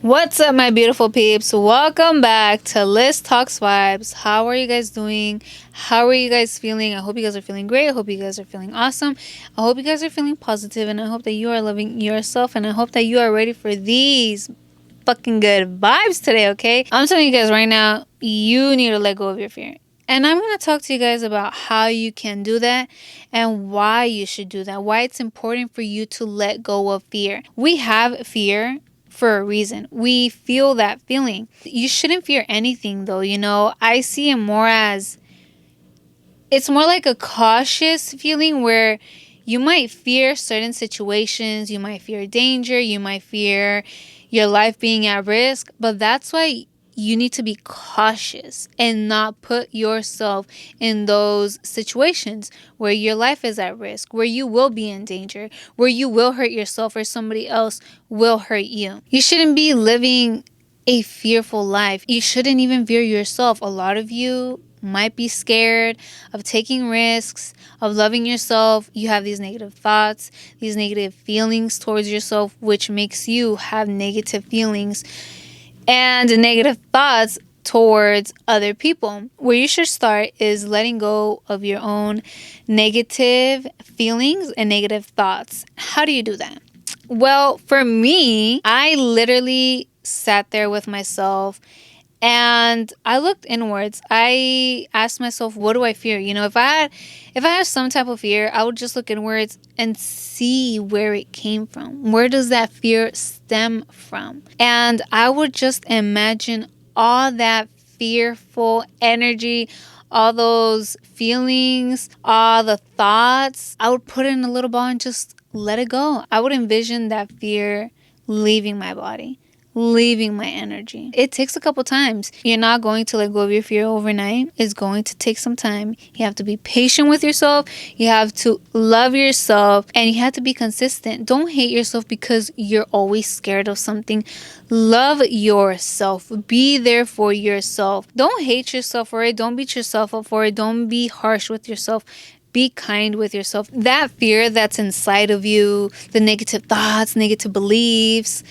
What's up, my beautiful peeps? Welcome back to Liz Talks Vibes. How are you guys doing? How are you guys feeling? I hope you guys are feeling great. I hope you guys are feeling awesome. I hope you guys are feeling positive, and I hope that you are loving yourself, and I hope that you are ready for these fucking good vibes today, okay? I'm telling you guys right now, you need to let go of your fear. And I'm going to talk to you guys about how you can do that and why you should do that, why it's important for you to let go of fear. We have fear for a reason. We feel that feeling. You shouldn't fear anything though, I see it more as it's more like a cautious feeling where you might fear certain situations, you might fear danger, you might fear your life being at risk, but that's why you need to be cautious and not put yourself in those situations where your life is at risk, where you will be in danger, where you will hurt yourself or somebody else will hurt you. You shouldn't be living a fearful life. You shouldn't even fear yourself. A lot of you might be scared of taking risks, of loving yourself. You have these negative thoughts, these negative feelings towards yourself, which makes you have negative feelings and negative thoughts towards other people. Where you should start is letting go of your own negative feelings and negative thoughts. How do you do that? Well, for me, I literally sat there with myself and I looked inwards. I asked myself, what do I fear? If I had some type of fear, I would just look inwards and see where it came from. Where does that fear stem from? And I would just imagine all that fearful energy, all those feelings, all the thoughts. I would put it in a little ball and just let it go. I would envision that fear leaving my body, leaving my energy. It takes a couple times. You're not going to let go of your fear overnight. It's going to take some time. You have to be patient with yourself. You have to love yourself, and you have to be consistent. Don't hate yourself because you're always scared of something. Love yourself. Be there for yourself. Don't hate yourself for it. Don't beat yourself up for it. Don't be harsh with yourself. Be kind with yourself. That fear that's inside of you, the negative thoughts, negative beliefs,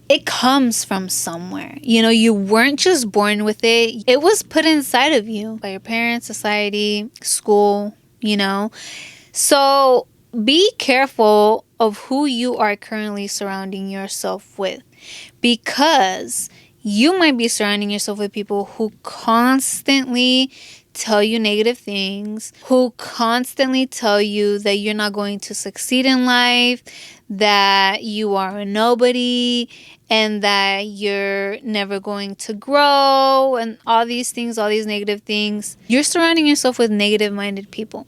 it comes from somewhere. You weren't just born with it. It was put inside of you by your parents, society, school, So be careful of who you are currently surrounding yourself with, because you might be surrounding yourself with people who constantly tell you negative things, who constantly tell you that you're not going to succeed in life, that you are a nobody, and that you're never going to grow, and all these things, all these negative things. You're surrounding yourself with negative-minded people.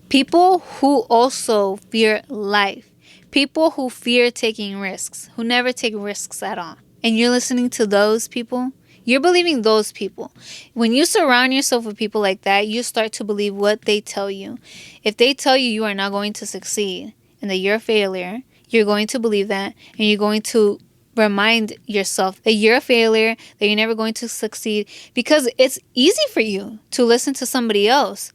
People who also fear life. People who fear taking risks, who never take risks at all. And you're listening to those people. You're believing those people. When you surround yourself with people like that, you start to believe what they tell you. If they tell you you are not going to succeed and that you're a failure, you're going to believe that, and you're going to remind yourself that you're a failure, that you're never going to succeed, because it's easy for you to listen to somebody else.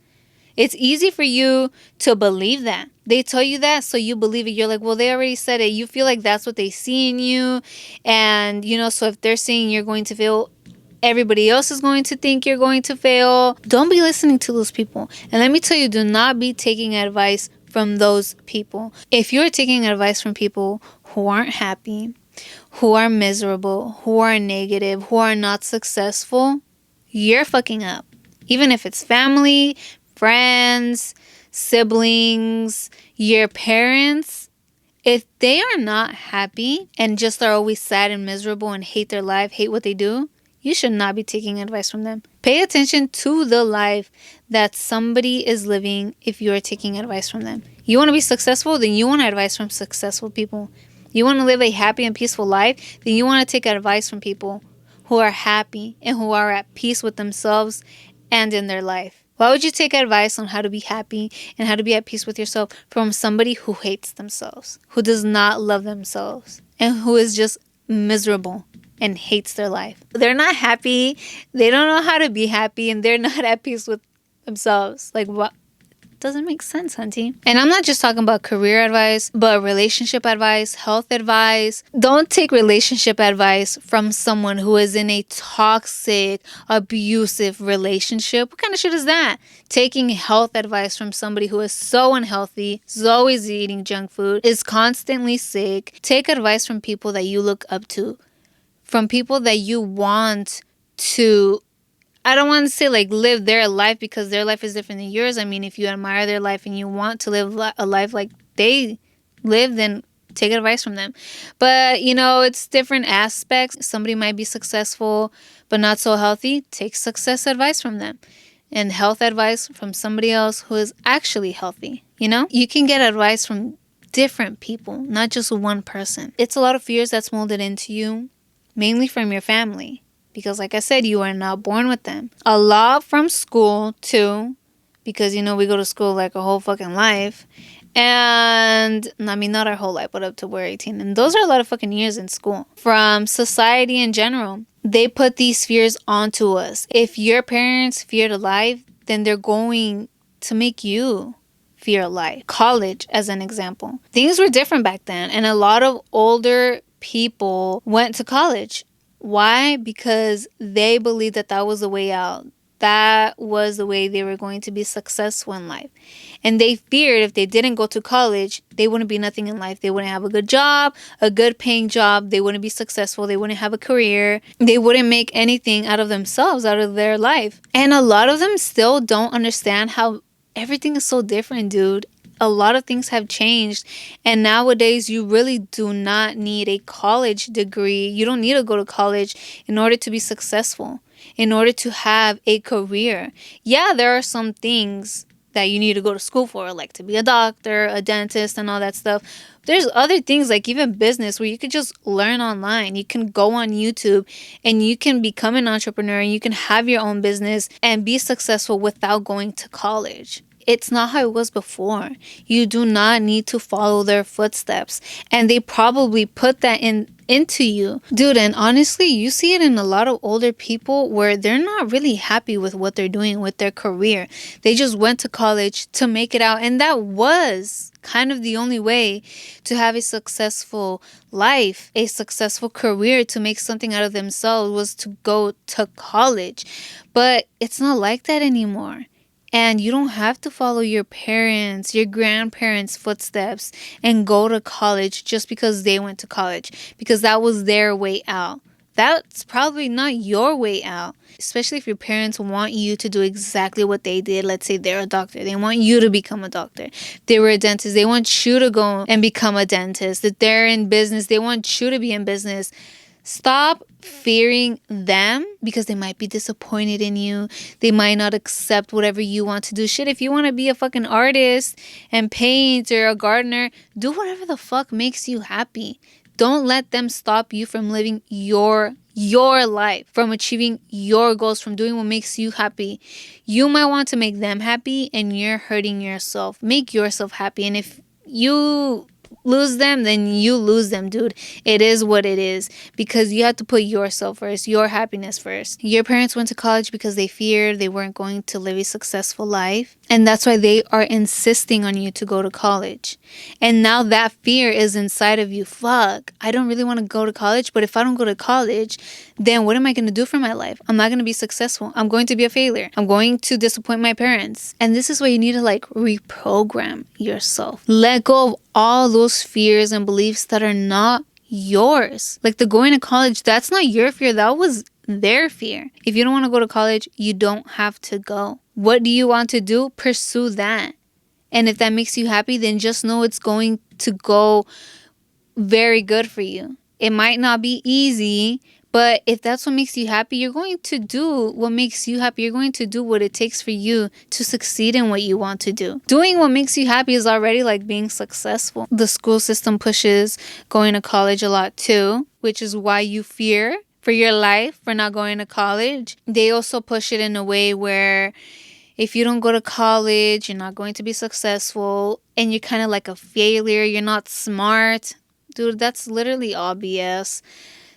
It's easy for you to believe that. They tell you that, so you believe it. You're like, well, they already said it. You feel like that's what they see in you. And, so if they're saying you're going to fail, everybody else is going to think you're going to fail. Don't be listening to those people. And let me tell you, do not be taking advice from those people. If you're taking advice from people who aren't happy, who are miserable, who are negative, who are not successful, you're fucking up. Even if it's family, friends, siblings, your parents, if they are not happy and just are always sad and miserable and hate their life, hate what they do, you should not be taking advice from them. Pay attention to the life that somebody is living if you are taking advice from them. You want to be successful? Then you want advice from successful people. You want to live a happy and peaceful life? Then you want to take advice from people who are happy and who are at peace with themselves and in their life. Why would you take advice on how to be happy and how to be at peace with yourself from somebody who hates themselves, who does not love themselves, and who is just miserable and hates their life? They're not happy. They don't know how to be happy, and they're not at peace with themselves. Like, what? Doesn't make sense, hunty. And I'm not just talking about career advice, but relationship advice, health advice. Don't take relationship advice from someone who is in a toxic, abusive relationship. What kind of shit is that? Taking health advice from somebody who is so unhealthy, is always eating junk food, is constantly sick. Take advice from people that you look up to, from people that you want to, I don't want to say like live their life, because their life is different than yours. I mean, if you admire their life and you want to live a life like they live, then take advice from them. But, it's different aspects. Somebody might be successful but not so healthy. Take success advice from them, and health advice from somebody else who is actually healthy. You can get advice from different people, not just one person. It's a lot of fears that's molded into you, mainly from your family. Because like I said, you are not born with them. A lot from school too, because we go to school like a whole fucking life. And I mean, not our whole life, but up to we're 18. And those are a lot of fucking years in school. From society in general, they put these fears onto us. If your parents feared life, then they're going to make you fear life. College, as an example. Things were different back then. And a lot of older people went to college. Why? Because they believed that that was the way out. That was the way they were going to be successful in life. And they feared if they didn't go to college, they wouldn't be nothing in life. They wouldn't have a good job, a good paying job. They wouldn't be successful. They wouldn't have a career. They wouldn't make anything out of themselves, out of their life. And a lot of them still don't understand how everything is so different, dude. A lot of things have changed, and nowadays you really do not need a college degree. You don't need to go to college in order to be successful, in order to have a career. Yeah, there are some things that you need to go to school for, like to be a doctor, a dentist, and all that stuff. There's other things like even business where you could just learn online. You can go on YouTube and you can become an entrepreneur and you can have your own business and be successful without going to college. It's not how it was before. You do not need to follow their footsteps. And they probably put that into you. Dude, and honestly, you see it in a lot of older people where they're not really happy with what they're doing with their career. They just went to college to make it out. And that was kind of the only way to have a successful life, a successful career, to make something out of themselves, was to go to college. But it's not like that anymore. And you don't have to follow your parents, your grandparents' footsteps and go to college just because they went to college, because that was their way out. That's probably not your way out, especially if your parents want you to do exactly what they did. Let's say they're a doctor. They want you to become a doctor. If they were a dentist, they want you to go and become a dentist. If they're in business, they want you to be in business. Stop fearing them because they might be disappointed in you. They might not accept whatever you want to do. Shit, if you want to be a fucking artist and paint or a gardener, do whatever the fuck makes you happy. Don't let them stop you from living your life, from achieving your goals, from doing what makes you happy. You might want to make them happy and you're hurting yourself. Make yourself happy. And if you lose them, then you lose them, dude. It is what it is, because you have to put yourself first, your happiness first. Your parents went to college because they feared they weren't going to live a successful life, and that's why they are insisting on you to go to college. And now that fear is inside of you. Fuck, I don't really want to go to college, but if I don't go to college, then what am I going to do for my life? I'm not going to be successful. I'm going to be a failure. I'm going to disappoint my parents. And this is why you need to reprogram yourself. Let go of all those fears and beliefs that are not yours. Like the going to college, that's not your fear. That was their fear. If you don't want to go to college, you don't have to go. What do you want to do? Pursue that. And if that makes you happy, then just know it's going to go very good for you. It might not be easy, but if that's what makes you happy, you're going to do what makes you happy. You're going to do what it takes for you to succeed in what you want to do. Doing what makes you happy is already like being successful. The school system pushes going to college a lot too, which is why you fear for your life for not going to college. They also push it in a way where if you don't go to college, you're not going to be successful and you're kind of like a failure. You're not smart. Dude, that's literally all BS.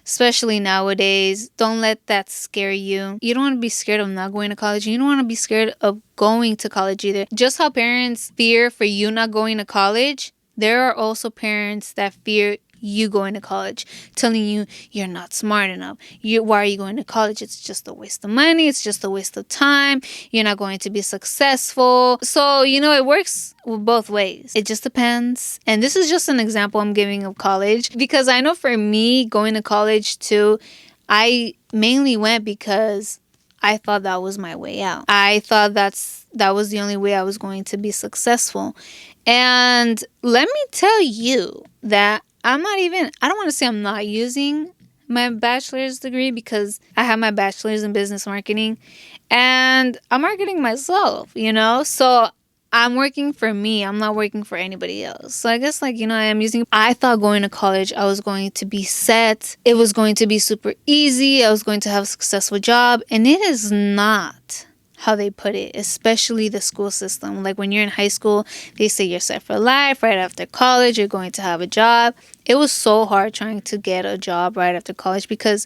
especially nowadays. Don't let that scare you. You don't want to be scared of not going to college. You don't want to be scared of going to college either. Just how parents fear for you not going to college, there are also parents that fear you going to college, telling you you're not smart enough. Why are you going to college? It's just a waste of money. It's just a waste of time. You're not going to be successful. So, it works both ways. It just depends. And this is just an example I'm giving of college, because I know for me going to college too, I mainly went because I thought that was my way out. I thought that was the only way I was going to be successful. And let me tell you that I don't want to say I'm not using my bachelor's degree, because I have my bachelor's in business marketing and I'm marketing myself, So I'm working for me. I'm not working for anybody else. So I guess I thought going to college, I was going to be set. It was going to be super easy. I was going to have a successful job. And it is not how they put it, especially the school system. Like when you're in high school, they say you're set for life. Right after college, you're going to have a job. It was so hard trying to get a job right after college, because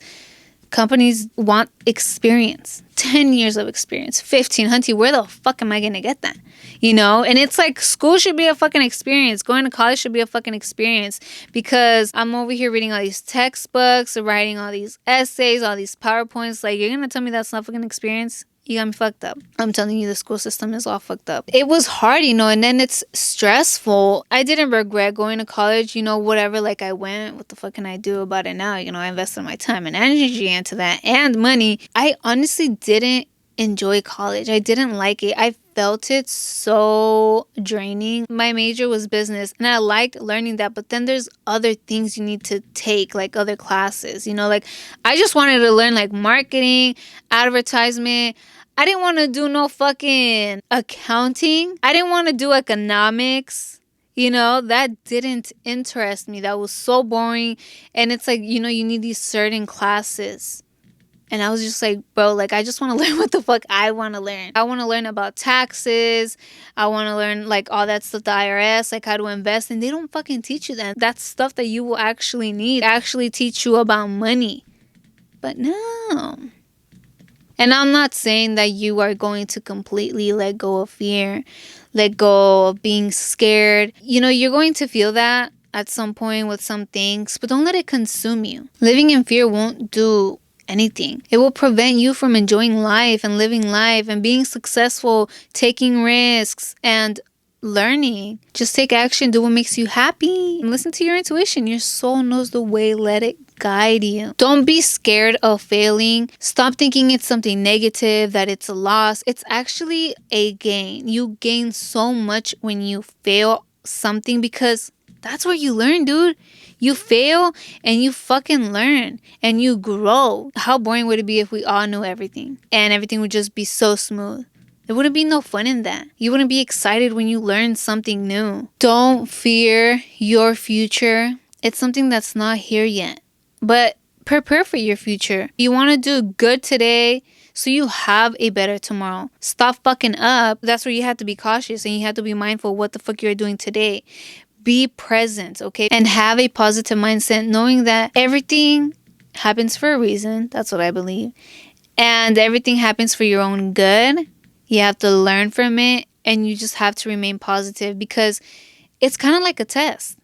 companies want experience. 10 years of experience. 15. Hunty, where the fuck am I going to get that? And it's like school should be a fucking experience. Going to college should be a fucking experience, because I'm over here reading all these textbooks, writing all these essays, all these PowerPoints. Like, you're going to tell me that's not fucking experience? You got me fucked up. I'm telling you, the school system is all fucked up. It was hard, and then it's stressful. I didn't regret going to college, whatever, like I went. What the fuck can I do about it now? I invested my time and energy into that and money. I honestly didn't enjoy college. I didn't like it. I felt it so draining. My major was business and I liked learning that, but then there's other things you need to take, like other classes, like I just wanted to learn like marketing, advertisement. I didn't want to do no fucking accounting. I didn't want to do economics. That didn't interest me. That was so boring. And it's like, you need these certain classes. And I was just like, bro, like, I just want to learn what the fuck I want to learn. I want to learn about taxes. I want to learn, like, all that stuff, the IRS, like, how to invest. And they don't fucking teach you that. That's stuff that you will actually need. Actually teach you about money. But no. And I'm not saying that you are going to completely let go of fear, let go of being scared. You're going to feel that at some point with some things, but don't let it consume you. Living in fear won't do anything. It will prevent you from enjoying life and living life and being successful, taking risks and learning. Just take action, do what makes you happy, and listen to your intuition. Your soul knows the way. Let it guide you. Don't be scared of failing. Stop thinking it's something negative, that it's a loss. It's actually a gain. You gain so much when you fail something, because that's where you learn, dude. You fail and you fucking learn and you grow. How boring would it be if we all knew everything and everything would just be so smooth? There wouldn't be no fun in that. You wouldn't be excited when you learn something new. Don't fear your future. It's something that's not here yet. But prepare for your future. You want to do good today so you have a better tomorrow. Stop fucking up. That's where you have to be cautious and you have to be mindful of what the fuck you're doing today. Be present, okay? And have a positive mindset, knowing that everything happens for a reason. That's what I believe. And everything happens for your own good. You have to learn from it. And you just have to remain positive, because it's kind of like a test.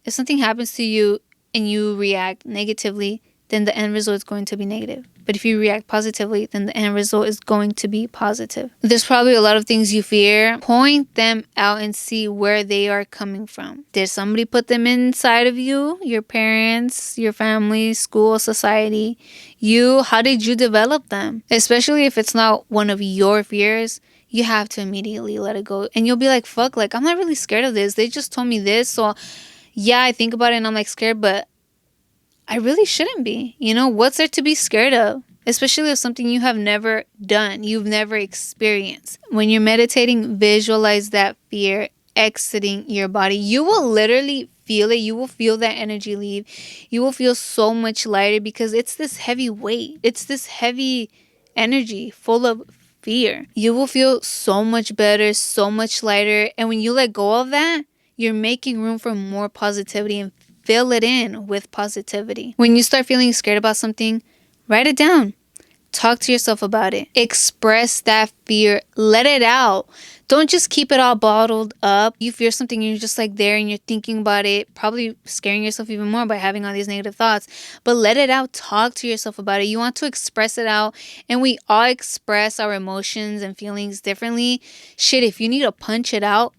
If something happens to you and you react negatively, then the end result is going to be negative. But if you react positively, then the end result is going to be positive. There's probably a lot of things you fear. Point them out and see where they are coming from. Did somebody put them inside of you? Your parents, your family, school, society? How did you develop them? Especially if it's not one of your fears, you have to immediately let it go. And you'll be like, fuck, like, I'm not really scared of this. They just told me this. So yeah, I think about it and I'm like scared, but I really shouldn't be. What's there to be scared of? Especially if something you have never done, you've never experienced. When you're meditating, visualize that fear exiting your body. You will literally feel it. You will feel that energy leave. You will feel so much lighter, because it's this heavy weight. It's this heavy energy full of fear. You will feel so much better, so much lighter. And when you let go of that, you're making room for more positivity and fill it in with positivity. When you start feeling scared about something, write it down. Talk to yourself about it. Express that fear. Let it out. Don't just keep it all bottled up. You fear something and you're just like there and you're thinking about it, probably scaring yourself even more by having all these negative thoughts. But let it out. Talk to yourself about it. You want to express it out. And we all express our emotions and feelings differently. Shit, if you need to punch it out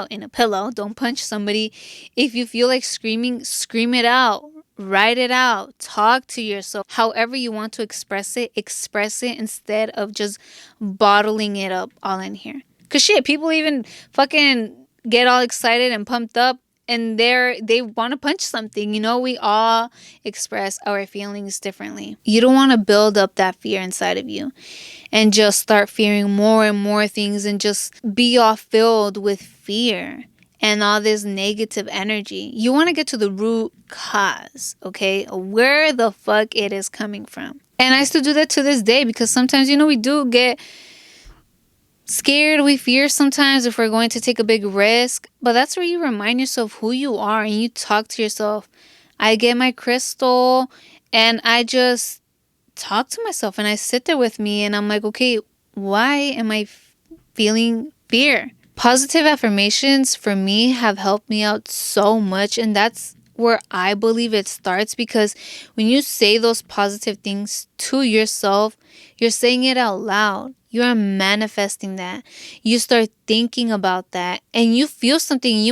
in a pillow. Don't punch somebody. If you feel like screaming, scream it out. Write it out. Talk to yourself. However you want to express it instead of just bottling it up all in here. Because shit, people even fucking get all excited and pumped up and they want to punch something. You know, we all express our feelings differently. You don't want to build up that fear inside of you and just start fearing more and more things and just be all filled with fear and all this negative energy. You want to get to the root cause, okay? Where the fuck it is coming from. And I still do that to this day because sometimes, you know, we do get scared. We fear sometimes if we're going to take a big risk. But that's where you remind yourself who you are and you talk to yourself. I get my crystal and I just talk to myself and I sit there with me and I'm like, okay, why am I feeling fear? Positive affirmations for me have helped me out so much, and that's where I believe it starts, because when you say those positive things to yourself, you're saying it out loud. You are manifesting that. You start thinking about that and you feel something. You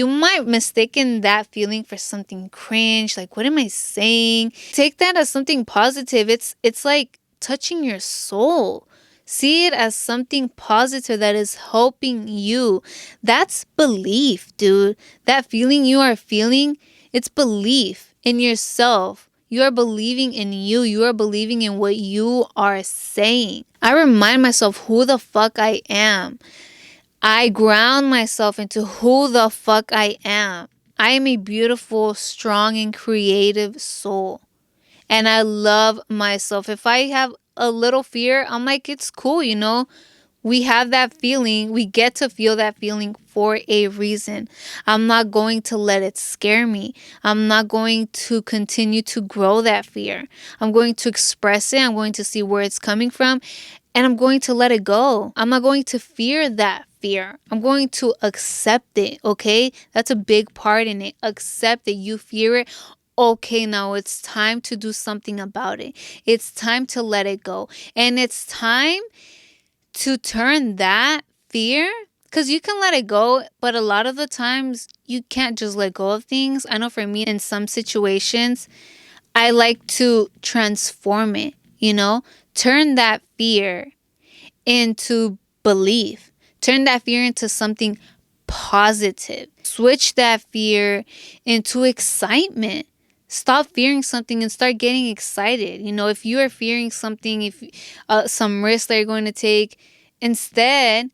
might mistaken that feeling for something cringe. Like, what am I saying? Take that as something positive. It's like touching your soul. See it as something positive that is helping you. That's belief, dude. That feeling you are feeling, it's belief in yourself. You are believing in you. You are believing in what you are saying. I remind myself who the fuck I am. I ground myself into who the fuck I am. I am a beautiful, strong, and creative soul. And I love myself. If I have a little fear, I'm like, it's cool, you know? We have that feeling. We get to feel that feeling for a reason. I'm not going to let it scare me. I'm not going to continue to grow that fear. I'm going to express it. I'm going to see where it's coming from. And I'm going to let it go. I'm not going to fear that fear. I'm going to accept it, okay? That's a big part in it. Accept that you fear it. Okay, now it's time to do something about it. It's time to let it go. And it's time to turn that fear, because you can let it go, but a lot of the times you can't just let go of things. I know for me, in some situations, I like to transform it, you know, turn that fear into belief, turn that fear into something positive, switch that fear into excitement. Stop fearing something and start getting excited. You know, if you are fearing something, if some risk that you're going to take, instead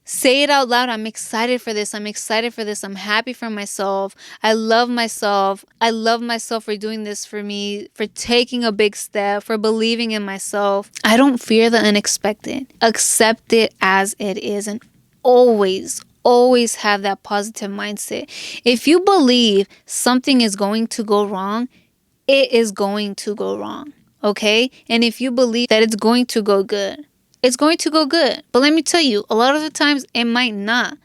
say it out loud. I'm excited for this. I'm excited for this. I'm happy for myself. I love myself. I love myself for doing this for me, for taking a big step, for believing in myself. I don't fear the unexpected. Accept it as it is and always have that positive mindset. If you believe something is going to go wrong, it is going to go wrong. Okay? And if you believe that it's going to go good, it's going to go good. But let me tell you, a lot of the times it might not.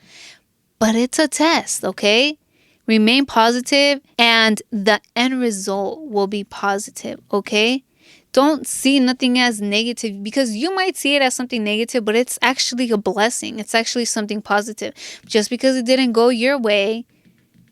But it's a test, okay? Remain positive and the end result will be positive, okay? Don't see nothing as negative, because you might see it as something negative, but it's actually a blessing. It's actually something positive. Just because it didn't go your way,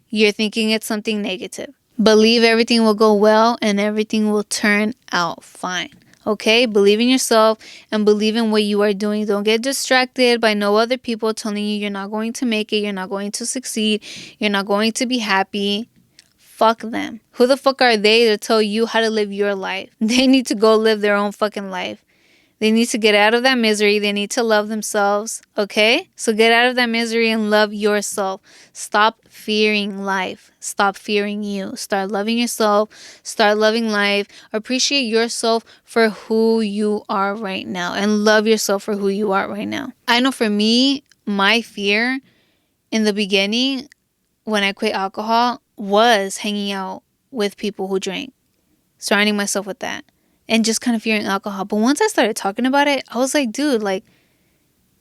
you're thinking it's something negative. Believe everything will go well and everything will turn out fine. Okay? Believe in yourself and believe in what you are doing. Don't get distracted by no other people telling you you're not going to make it, you're not going to succeed, you're not going to be happy. Fuck them. Who the fuck are they to tell you how to live your life? They need to go live their own fucking life. They need to get out of that misery. They need to love themselves. Okay? So get out of that misery and love yourself. Stop fearing life. Stop fearing you. Start loving yourself. Start loving life. Appreciate yourself for who you are right now. And love yourself for who you are right now. I know for me, my fear in the beginning, when I quit alcohol, was hanging out with people who drank, surrounding myself with that, and just kind of fearing alcohol. But once I started talking about it, I was like, dude, like,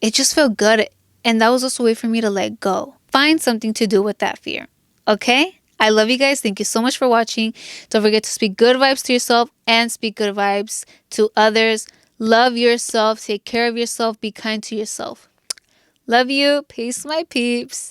it just felt good. And that was also a way for me to let go. Find something to do with that fear. Okay? I love you guys. Thank you so much for watching. Don't forget to speak good vibes to yourself and speak good vibes to others. Love yourself. Take care of yourself. Be kind to yourself. Love you. Peace, my peeps.